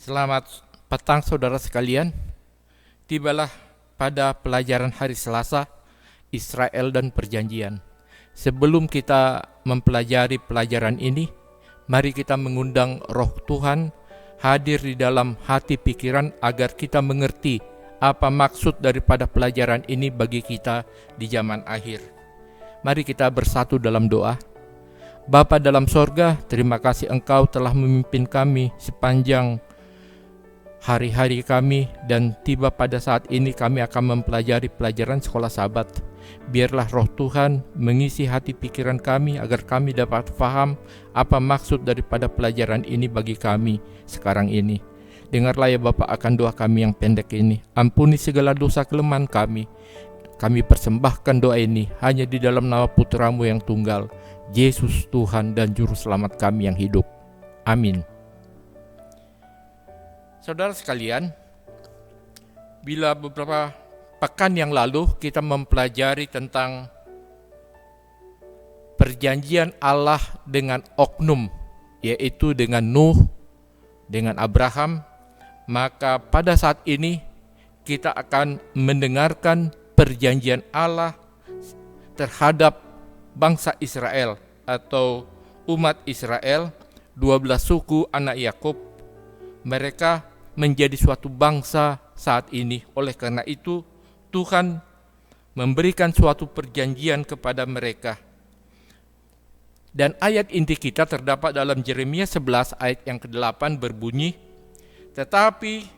Selamat petang saudara sekalian. Tibalah pada pelajaran hari Selasa, Israel dan Perjanjian. Sebelum kita mempelajari pelajaran ini, mari kita mengundang Roh Tuhan hadir di dalam hati pikiran agar kita mengerti apa maksud daripada pelajaran ini bagi kita di zaman akhir. Mari kita bersatu dalam doa. Bapa dalam sorga, terima kasih Engkau telah memimpin kami sepanjang hari-hari kami, dan tiba pada saat ini kami akan mempelajari pelajaran sekolah Sabat. Biarlah Roh Tuhan mengisi hati pikiran kami agar kami dapat faham apa maksud daripada pelajaran ini bagi kami sekarang ini. Dengarlah ya Bapa akan doa kami yang pendek ini. Ampuni segala dosa kelemahan kami. Kami persembahkan doa ini hanya di dalam nama Putramu yang tunggal, Yesus Tuhan dan Juru Selamat kami yang hidup. Amin. Saudara sekalian, bila beberapa pekan yang lalu kita mempelajari tentang perjanjian Allah dengan oknum, yaitu dengan Nuh, dengan Abraham, maka pada saat ini kita akan mendengarkan perjanjian Allah terhadap bangsa Israel atau umat Israel, 12 suku anak Yakub. Mereka menjadi suatu bangsa saat ini. Oleh karena itu, Tuhan memberikan suatu perjanjian kepada mereka. Dan ayat inti kita terdapat dalam Yeremia 11 ayat yang ke-8 berbunyi, "Tetapi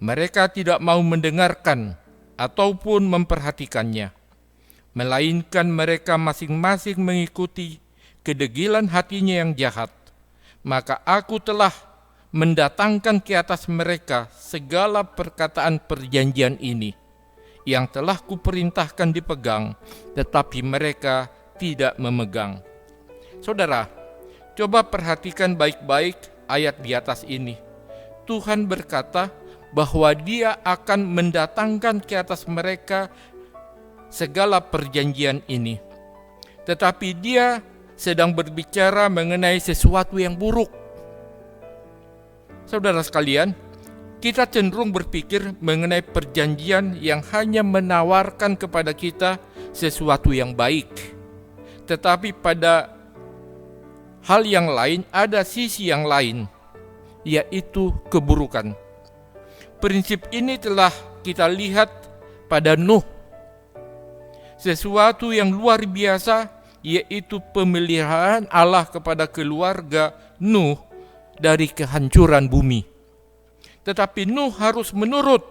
mereka tidak mau mendengarkan ataupun memperhatikannya, melainkan mereka masing-masing mengikuti kedegilan hatinya yang jahat. Maka aku telah mendatangkan ke atas mereka segala perkataan perjanjian ini, yang telah kuperintahkan dipegang, tetapi mereka tidak memegang." Saudara, coba perhatikan baik-baik ayat di atas ini. Tuhan berkata bahwa Dia akan mendatangkan ke atas mereka segala perjanjian ini, tetapi Dia sedang berbicara mengenai sesuatu yang buruk. Saudara sekalian, kita cenderung berpikir mengenai perjanjian yang hanya menawarkan kepada kita sesuatu yang baik. Tetapi pada hal yang lain ada sisi yang lain, yaitu keburukan. Prinsip ini telah kita lihat pada Nuh. Sesuatu yang luar biasa, yaitu pemeliharaan Allah kepada keluarga Nuh dari kehancuran bumi. Tetapi Nuh harus menurut,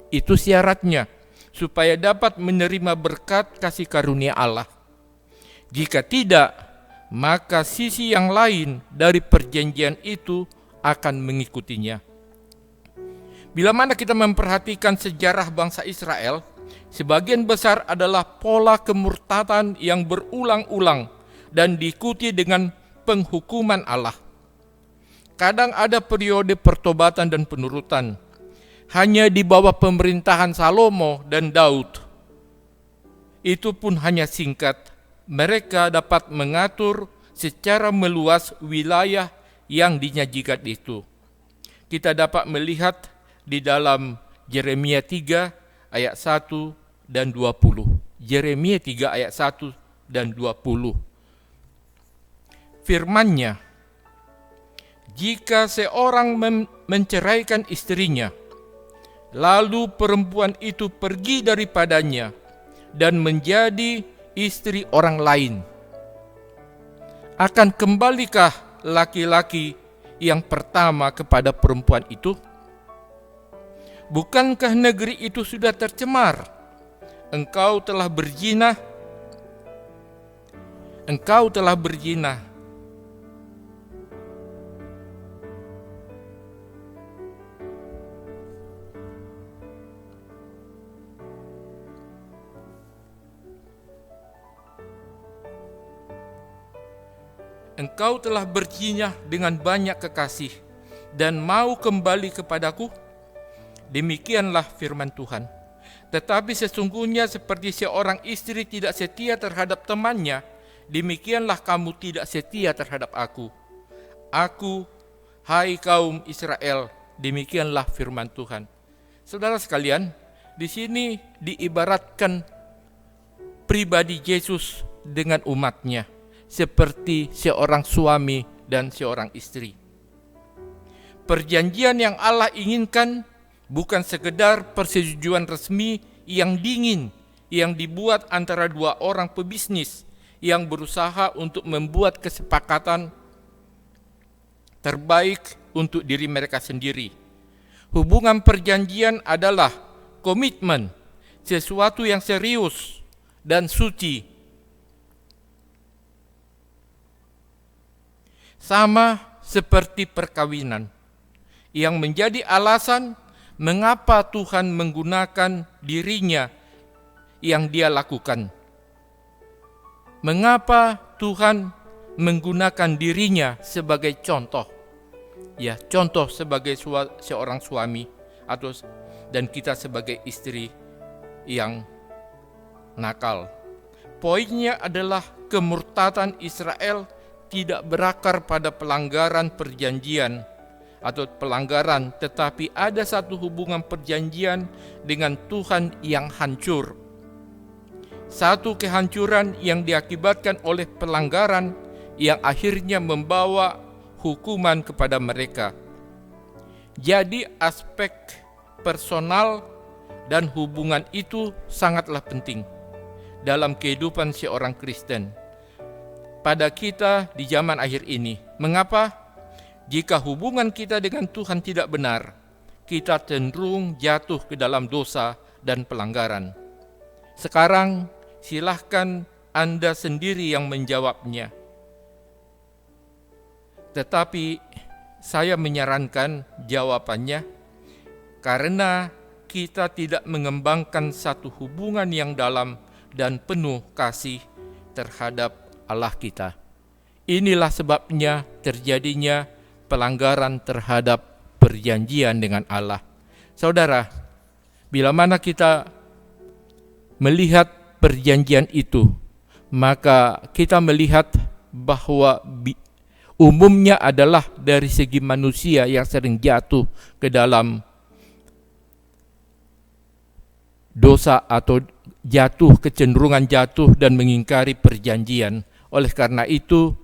itu syaratnya, supaya dapat menerima berkat kasih karunia Allah. Jika tidak, maka sisi yang lain dari perjanjian itu akan mengikutinya. Bila mana kita memperhatikan sejarah bangsa Israel, sebagian besar adalah pola kemurtadan yang berulang-ulang dan diikuti dengan penghukuman Allah. Kadang ada periode pertobatan dan penurutan, hanya di bawah pemerintahan Salomo dan Daud. Itu pun hanya singkat. Mereka dapat mengatur secara meluas wilayah yang dinyajikan itu. Kita dapat melihat di dalam Yeremia 3 ayat 1 dan 20. Yeremia 3 ayat 1 dan 20. Firman-Nya, "Jika seorang menceraikan istrinya, lalu perempuan itu pergi daripadanya dan menjadi istri orang lain, akan kembalikah laki-laki yang pertama kepada perempuan itu? Bukankah negeri itu sudah tercemar? Engkau telah berzina. Engkau telah berzina. Engkau telah berzina dengan banyak kekasih dan mau kembali kepadaku? Demikianlah firman Tuhan. Tetapi sesungguhnya seperti seorang istri tidak setia terhadap temannya, demikianlah kamu tidak setia terhadap aku. Aku, hai kaum Israel, Demikianlah firman Tuhan. Saudara sekalian, di sini diibaratkan pribadi Yesus dengan umatnya seperti seorang suami dan seorang istri. Perjanjian yang Allah inginkan bukan sekedar persetujuan resmi yang dingin yang dibuat antara dua orang pebisnis yang berusaha untuk membuat kesepakatan terbaik untuk diri mereka sendiri. Hubungan perjanjian adalah komitmen, sesuatu yang serius dan suci. Sama seperti perkawinan, yang menjadi alasan mengapa Tuhan menggunakan dirinya yang Dia lakukan. Mengapa Tuhan menggunakan dirinya sebagai contoh? Ya, contoh sebagai seorang suami dan kita sebagai istri yang nakal. Poinnya adalah kemurtadan Israel tidak berakar pada pelanggaran perjanjian atau pelanggaran, tetapi ada satu hubungan perjanjian dengan Tuhan yang hancur. Satu kehancuran yang diakibatkan oleh pelanggaran yang akhirnya membawa hukuman kepada mereka. Jadi aspek personal dan hubungan itu sangatlah penting dalam kehidupan seorang Kristen pada kita di zaman akhir ini. Mengapa? Jika hubungan kita dengan Tuhan tidak benar, kita cenderung jatuh ke dalam dosa dan pelanggaran. Sekarang silahkan Anda sendiri yang menjawabnya. Tetapi saya menyarankan jawabannya karena kita tidak mengembangkan satu hubungan yang dalam dan penuh kasih terhadap Allah kita. Inilah sebabnya terjadinya pelanggaran terhadap perjanjian dengan Allah. Saudara, bila mana kita melihat perjanjian itu, maka kita melihat bahwa umumnya adalah dari segi manusia yang sering jatuh ke dalam dosa atau kecenderungan jatuh dan mengingkari perjanjian. Oleh karena itu,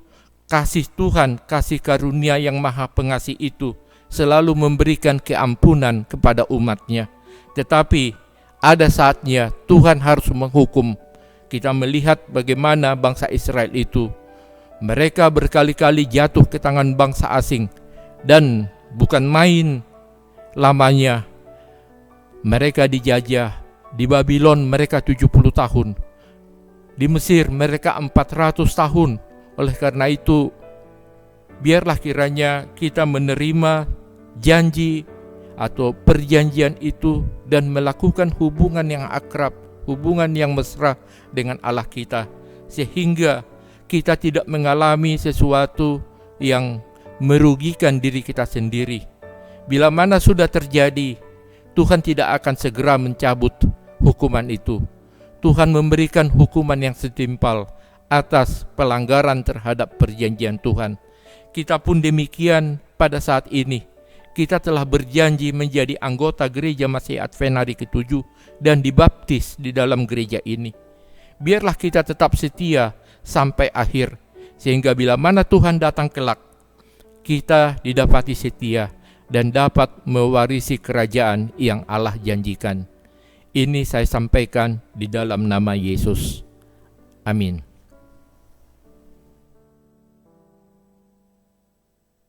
kasih Tuhan, kasih karunia yang maha pengasih itu selalu memberikan keampunan kepada umatnya. Tetapi ada saatnya Tuhan harus menghukum. Kita melihat bagaimana bangsa Israel itu, mereka berkali-kali jatuh ke tangan bangsa asing, dan bukan main lamanya mereka dijajah. Di Babylon mereka 70 tahun, di Mesir mereka 400 tahun. Oleh karena itu, biarlah kiranya kita menerima janji atau perjanjian itu dan melakukan hubungan yang akrab, hubungan yang mesra dengan Allah kita, sehingga kita tidak mengalami sesuatu yang merugikan diri kita sendiri. Bila mana sudah terjadi, Tuhan tidak akan segera mencabut hukuman itu. Tuhan memberikan hukuman yang setimpal atas pelanggaran terhadap perjanjian Tuhan. Kita pun demikian pada saat ini. Kita telah berjanji menjadi anggota gereja Masih Advent hari ke-7 dan dibaptis di dalam gereja ini. Biarlah kita tetap setia sampai akhir, sehingga bila mana Tuhan datang kelak, kita didapati setia dan dapat mewarisi kerajaan yang Allah janjikan. Ini saya sampaikan di dalam nama Yesus. Amin.